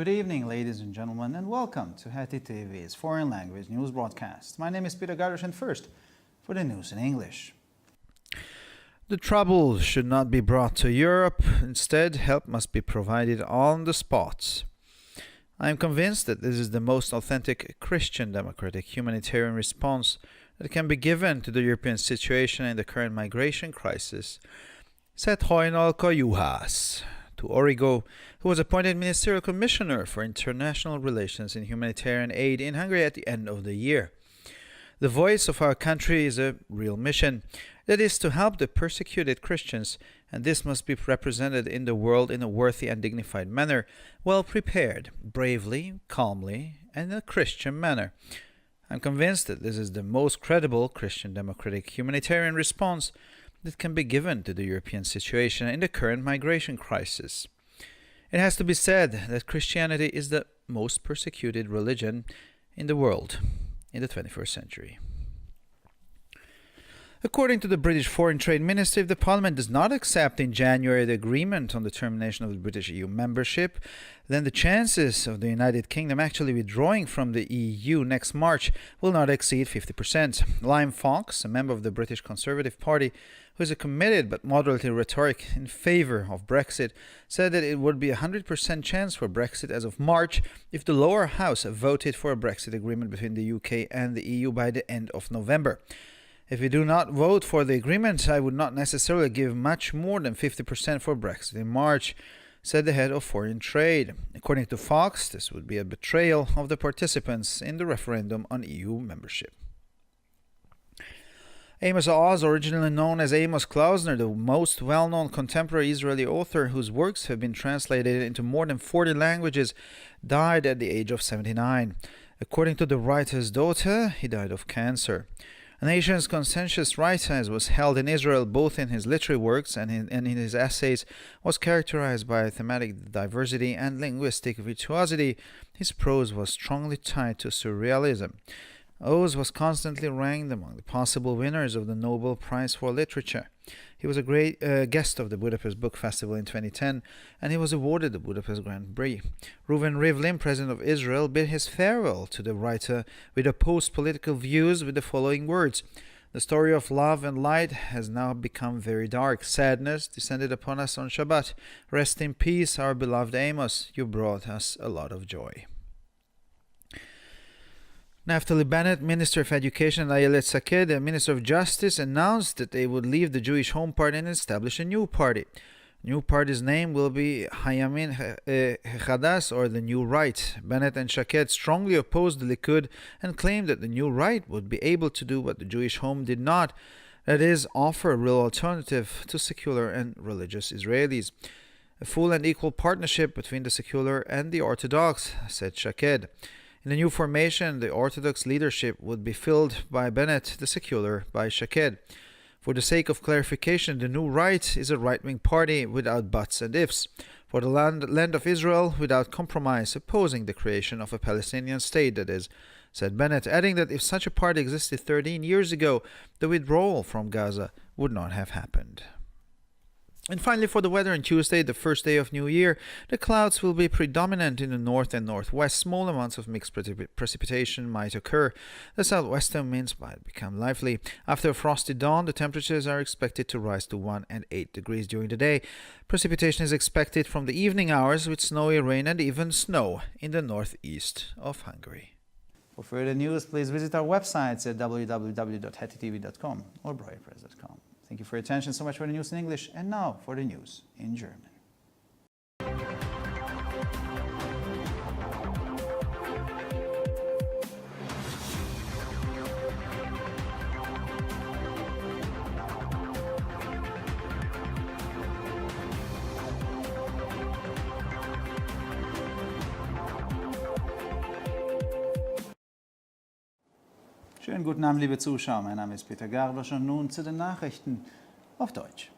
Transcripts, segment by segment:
Good evening, ladies and gentlemen, and welcome to Heti TV's foreign language news broadcast. My name is Peter Gardosh, and first, for the news in English. The trouble should not be brought to Europe. Instead, help must be provided on the spot. I am convinced that this is the most authentic Christian democratic humanitarian response that can be given to the European situation in the current migration crisis, said Joinal Koyuhas to Origo, who was appointed Ministerial Commissioner for International Relations and Humanitarian Aid in Hungary at the end of the year. The voice of our country is a real mission, that is to help the persecuted Christians, and this must be represented in the world in a worthy and dignified manner, well prepared, bravely, calmly, and in a Christian manner. I'm convinced that this is the most credible Christian democratic humanitarian response that can be given to the European situation in the current migration crisis. It has to be said that Christianity is the most persecuted religion in the world in the 21st century. According to the British Foreign Trade Ministry, if the Parliament does not accept in January the agreement on the termination of the British EU membership, then the chances of the United Kingdom actually withdrawing from the EU next March will not exceed 50%. Liam Fox, a member of the British Conservative Party, who is a committed but moderately rhetoric in favour of Brexit, said that it would be a 100% chance for Brexit as of March if the lower house voted for a Brexit agreement between the UK and the EU by the end of November. If we do not vote for the agreement, I would not necessarily give much more than 50% for Brexit in March, said the head of foreign trade. According to Fox, this would be a betrayal of the participants in the referendum on EU membership. Amos Oz, originally known as Amos Klausner, the most well-known contemporary Israeli author whose works have been translated into more than 40 languages, died at the age of 79. According to the writer's daughter, he died of cancer. A nation's conscientious writer, as was held in Israel both in his literary works and in his essays, was characterized by thematic diversity and linguistic virtuosity. His prose was strongly tied to surrealism. Oz was constantly ranked among the possible winners of the Nobel Prize for Literature. He was a great guest of the Budapest Book Festival in 2010, and he was awarded the Budapest Grand Prix. Reuven Rivlin, president of Israel, bid his farewell to the writer with opposed political views with the following words: "The story of love and light has now become very dark. Sadness descended upon us on Shabbat. Rest in peace, our beloved Amos. You brought us a lot of joy." Naftali Bennett, Minister of Education, and Ayelet Saked, Minister of Justice, announced that they would leave the Jewish Home Party and establish a new party. The new party's name will be Hayamin Hadas, or the New Right. Bennett and Shaked strongly opposed the Likud and claimed that the New Right would be able to do what the Jewish Home did not, that is, offer a real alternative to secular and religious Israelis. A full and equal partnership between the secular and the Orthodox, said Shaked. In the new formation, the Orthodox leadership would be filled by Bennett, the secular by Shaked. For the sake of clarification, the New Right is a right-wing party without buts and ifs. For the land of Israel, without compromise, opposing the creation of a Palestinian state, that is, said Bennett, adding that if such a party existed 13 years ago, the withdrawal from Gaza would not have happened. And finally, for the weather on Tuesday, the first day of New Year, the clouds will be predominant in the north and northwest. Small amounts of mixed precipitation might occur. The southwestern winds might become lively. After a frosty dawn, the temperatures are expected to rise to 1 and 8 degrees during the day. Precipitation is expected from the evening hours, with snowy rain and even snow in the northeast of Hungary. For further news, please visit our websites at www.hetitv.com or breuerpress.com. Thank you for your attention. So much for the news in English, and now for the news in German. Schönen guten Abend, liebe Zuschauer. Mein Name ist Peter Gardosch und nun zu den Nachrichten auf Deutsch.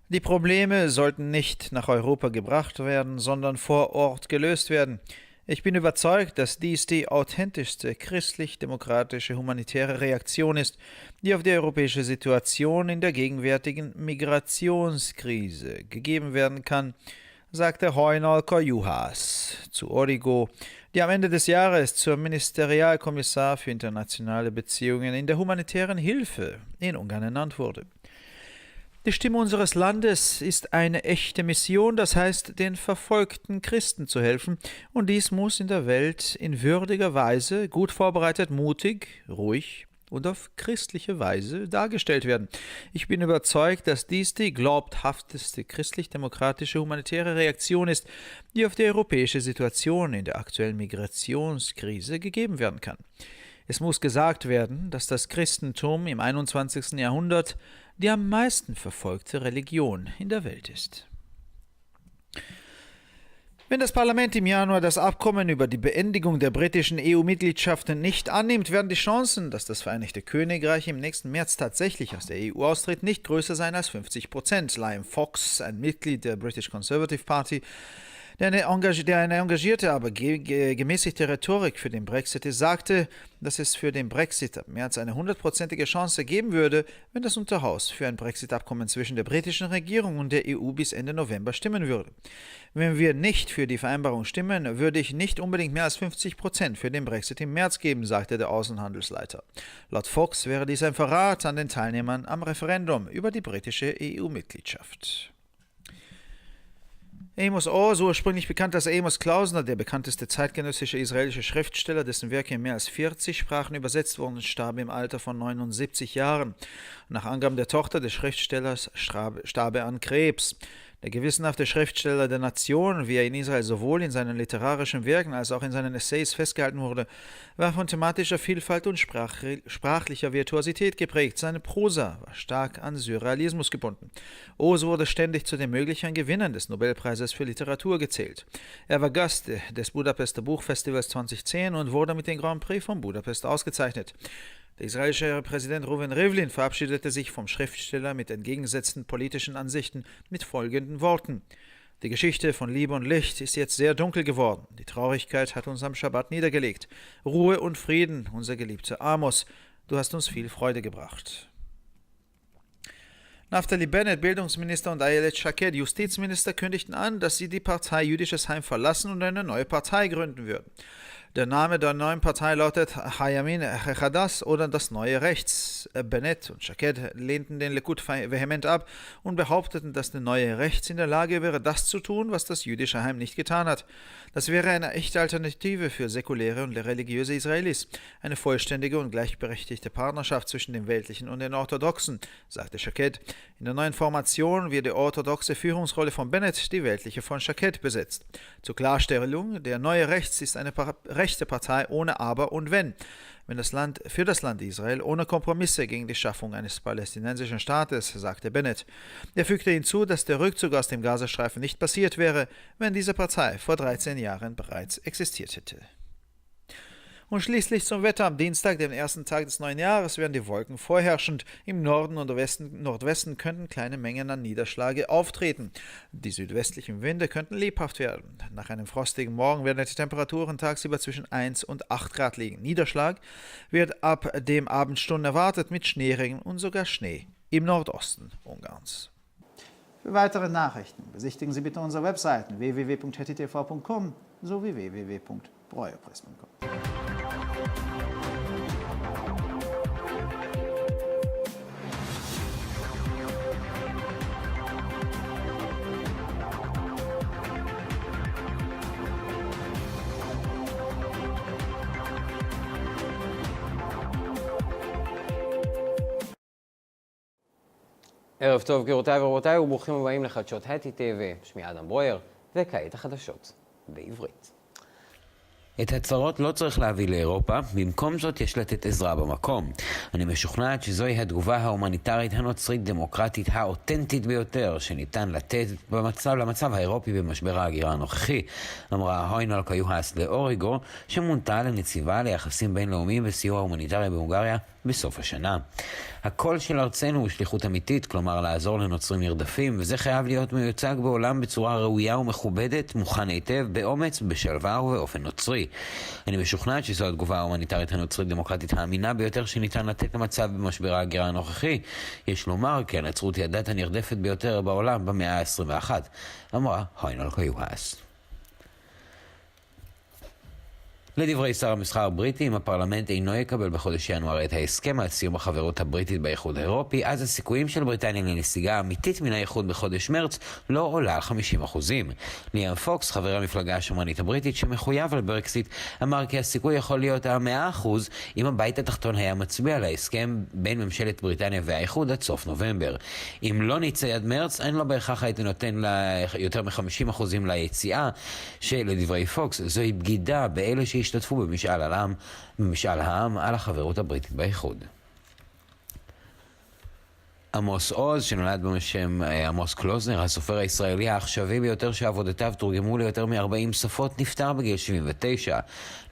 Die Probleme sollten nicht nach Europa gebracht werden, sondern vor Ort gelöst werden. Ich bin überzeugt, dass dies die authentischste christlich-demokratische humanitäre Reaktion ist, die auf die europäische Situation in der gegenwärtigen Migrationskrise gegeben werden kann, sagte Heunalker Juhas zu Origo, die am Ende des Jahres zur Ministerialkommissar für internationale Beziehungen in der humanitären Hilfe in Ungarn ernannt wurde. Die Stimme unseres Landes ist eine echte Mission, das heißt, den verfolgten Christen zu helfen, und dies muss in der Welt in würdiger Weise, gut vorbereitet, mutig, ruhig und auf christliche Weise dargestellt werden. Ich bin überzeugt, dass dies die glaubhafteste christlich-demokratische humanitäre Reaktion ist, die auf die europäische Situation in der aktuellen Migrationskrise gegeben werden kann. Es muss gesagt werden, dass das Christentum im 21. Jahrhundert die am meisten verfolgte Religion in der Welt ist. Wenn das Parlament im Januar das Abkommen über die Beendigung der britischen EU-Mitgliedschaft nicht annimmt, werden die Chancen, dass das Vereinigte Königreich im nächsten März tatsächlich aus der EU austritt, nicht größer sein als 50%. Liam Fox, ein Mitglied der British Conservative Party, der eine engagierte, aber gemäßigte Rhetorik für den Brexit ist, sagte, dass es für den Brexit ab März eine 100%ige Chance geben würde, wenn das Unterhaus für ein Brexit-Abkommen zwischen der britischen Regierung und der EU bis Ende November stimmen würde. Wenn wir nicht für die Vereinbarung stimmen, würde ich nicht unbedingt mehr als 50% für den Brexit im März geben, sagte der Außenhandelsleiter. Laut Fox wäre dies ein Verrat an den Teilnehmern am Referendum über die britische EU-Mitgliedschaft. Amos Oz, ursprünglich bekannt als Amos Klausner, der bekannteste zeitgenössische israelische Schriftsteller, dessen Werke in mehr als 40 Sprachen übersetzt wurden, starb im Alter von 79 Jahren. Nach Angaben der Tochter des Schriftstellers starb er an Krebs. Der gewissenhafte Schriftsteller der Nation, wie er in Israel sowohl in seinen literarischen Werken als auch in seinen Essays festgehalten wurde, war von thematischer Vielfalt und sprachlicher Virtuosität geprägt. Seine Prosa war stark an Surrealismus gebunden. Oz wurde ständig zu den möglichen Gewinnern des Nobelpreises für Literatur gezählt. Er war Gast des Budapester Buchfestivals 2010 und wurde mit dem Grand Prix von Budapest ausgezeichnet. Der israelische Präsident Reuven Rivlin verabschiedete sich vom Schriftsteller mit entgegengesetzten politischen Ansichten mit folgenden Worten: Die Geschichte von Liebe und Licht ist jetzt sehr dunkel geworden. Die Traurigkeit hat uns am Schabbat niedergelegt. Ruhe und Frieden, unser geliebter Amos, du hast uns viel Freude gebracht. Naftali Bennett, Bildungsminister, und Ayelet Shaked, Justizminister, kündigten an, dass sie die Partei Jüdisches Heim verlassen und eine neue Partei gründen würden. Der Name der neuen Partei lautet Hayamin Hechadas oder das neue Rechts. Bennett und Shaked lehnten den Likud vehement ab und behaupteten, dass der neue Rechts in der Lage wäre, das zu tun, was das Jüdische Heim nicht getan hat. Das wäre eine echte Alternative für säkuläre und religiöse Israelis. Eine vollständige und gleichberechtigte Partnerschaft zwischen den Weltlichen und den Orthodoxen, sagte Shaked. In der neuen Formation wird die orthodoxe Führungsrolle von Bennett, die weltliche von Shaked, besetzt. Zur Klarstellung, der neue Rechts ist eine rechte Partei ohne Aber und Wenn. Für das Land Israel ohne Kompromisse gegen die Schaffung eines palästinensischen Staates, sagte Bennett. Er fügte hinzu, dass der Rückzug aus dem Gazastreifen nicht passiert wäre, wenn diese Partei vor 13 Jahren bereits existiert hätte. Und schließlich zum Wetter. Am Dienstag, dem ersten Tag des neuen Jahres, werden die Wolken vorherrschend. Im Norden und Nordwesten könnten kleine Mengen an Niederschläge auftreten. Die südwestlichen Winde könnten lebhaft werden. Nach einem frostigen Morgen werden die Temperaturen tagsüber zwischen 1 und 8 Grad liegen. Niederschlag wird ab dem Abendstunden erwartet mit Schneeregen und sogar Schnee im Nordosten Ungarns. Für weitere Nachrichten besichtigen Sie bitte unsere Webseiten www.hettitv.com sowie www.breuerpress.com. ערב טוב גבירותיי ורבותיי וברוכים הבאים לחדשות הטי TV. שמי אדם ברויר, וכעת החדשות בעברית. את הצרות לא צריך להביא לאירופה, במקום זאת יש לתת עזרה במקום. אני משוכנעת שזוהי התגובה ההומניטרית הנוצרית דמוקרטית האותנטית ביותר שניתן לתת למצב האירופי במשבר ההגירה הנוכחי, אמרה הוינלקה יוהס לאוריגו, שמונתה לנציבה ליחסים בינלאומיים וסיוע הומניטרי בהונגריה בסוף השנה. הקול של ארצנו הוא שליחות אמיתית, כלומר לעזור לנוצרים נרדפים, וזה חייב להיות מיוצג בעולם בצורה ראויה ומכובדת, מוכן היטב, באומץ, בשלווה ובאופן נוצרי. הנוצרי. אני משוכנעת שזו התגובה ההומניטרית הנוצרית דמוקרטית האמינה ביותר שניתן לתת למצב במשבר ההגירה הנוכחי. יש לומר כי הנצרות היא הדת הנרדפת ביותר בעולם במאה ה-21, אמרה היינל קיוהס. לדברי שר המסחר הבריטי, אם הפרלמנט אינו יקבל בחודש ינואר את ההסכם על סיום החברות הבריטית באיחוד האירופי, אז הסיכויים של בריטניה לנסיגה אמיתית מן האיחוד בחודש מרץ לא עולה על 50%. ליאם פוקס, חבר המפלגה השמרנית הבריטית שמחויב לברקסיט, אמר כי הסיכוי יכול להיות על 100% אם הבית התחתון היה מצביע על ההסכם בין ממשלת בריטניה והאיחוד עד סוף נובמבר. אם לא נצא עד מרץ, אין לו בהכרח הייתי נותן לה יותר מ-50% ליציאה, שלדברי פוקס זוהי בגידה באלה שהשתתפו במשאל העם על החברות הבריטית באיחוד. עמוס עוז, שנולד בשם עמוס קלוזנר, הסופר הישראלי העכשווי ביותר שעבודותיו תורגמו ליותר מ-40 שפות, נפטר בגיל 79.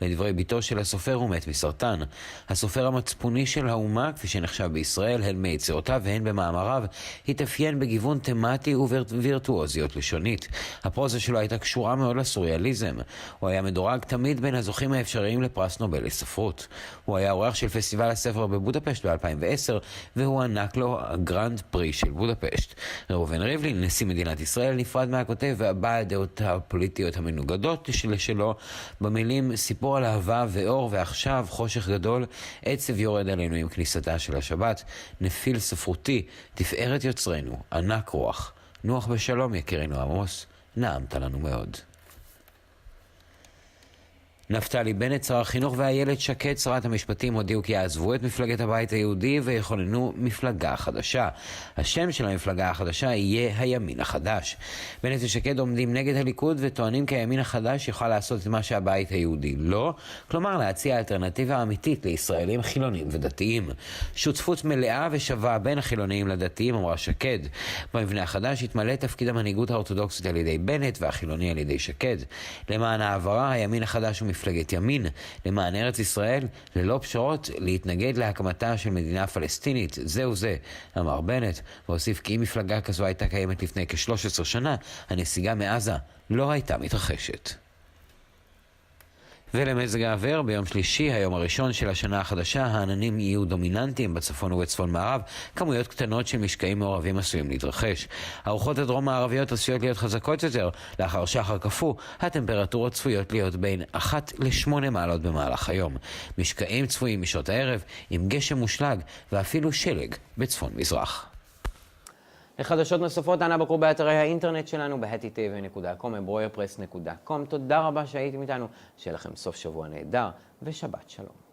לדברי ביתו של הסופר הוא מת מסרטן. הסופר המצפוני של האומה, כפי שנחשב בישראל, הן מיצירותיו והן במאמריו, התאפיין בגיוון תמטי ווירטואוזיות לשונית. הפרוזה שלו הייתה קשורה מאוד לסוריאליזם. הוא היה מדורג תמיד בין הזוכים האפשריים לפרס נובל לספרות. הוא היה עורך של פסטיבל הספר בבודפשט ב-2010, והוא ענק לו גרנד פרי של בודפשט. ראובן ריבלין, נשיא מדינת ישראל, נפרד מהכותב והבע הדעות הפוליטיות המנוגדות שלו במילים סיפור על אהבה ואור ועכשיו חושך גדול, עצב יורד עלינו עם כניסתה של השבת, נפיל ספרותי, תפארת יוצרנו, ענק רוח. נוח בשלום יקירנו עמוס, נעמת לנו מאוד. נפתלי בנט, שר החינוך, ואיילת שקד, שרת המשפטים, הודיעו כי יעזבו את מפלגת הבית היהודי ויכוננו מפלגה חדשה. השם של המפלגה החדשה יהיה הימין החדש. בנט ושקד עומדים נגד הליכוד וטוענים כי הימין החדש יוכל לעשות את מה שהבית היהודי לא, כלומר להציע אלטרנטיבה אמיתית לישראלים חילונים ודתיים. שותפות מלאה ושווה בין החילוניים לדתיים, אמרה שקד. במבנה החדש יתמלא תפקיד המנהיגות האורתודוקסית על ידי בנט והחילוני על ידי שקד. למען העברה, הימין החדש מפלגת ימין, למען ארץ ישראל, ללא פשרות, להתנגד להקמתה של מדינה פלסטינית, זהו זה, אמר בנט, והוסיף כי אם מפלגה כזו הייתה קיימת לפני כ-13 שנה, הנסיגה מעזה לא הייתה מתרחשת. ולמזג האוויר, ביום שלישי, היום הראשון של השנה החדשה, העננים יהיו דומיננטיים בצפון ובצפון מערב, כמויות קטנות של משקעים מעורבים עשויים להתרחש. הרוחות הדרום מערביות עשויות להיות חזקות יותר, לאחר שחר קפוא, הטמפרטורות צפויות להיות בין 1 ל-8 מעלות במהלך היום. משקעים צפויים משעות הערב, עם גשם מושלג ואפילו שלג בצפון מזרח. לחדשות נוספות, אנא בקרו באתרי האינטרנט שלנו ב-hetitv.com וברוירפרס.com. תודה רבה שהייתם איתנו, שיהיה לכם סוף שבוע נהדר ושבת שלום.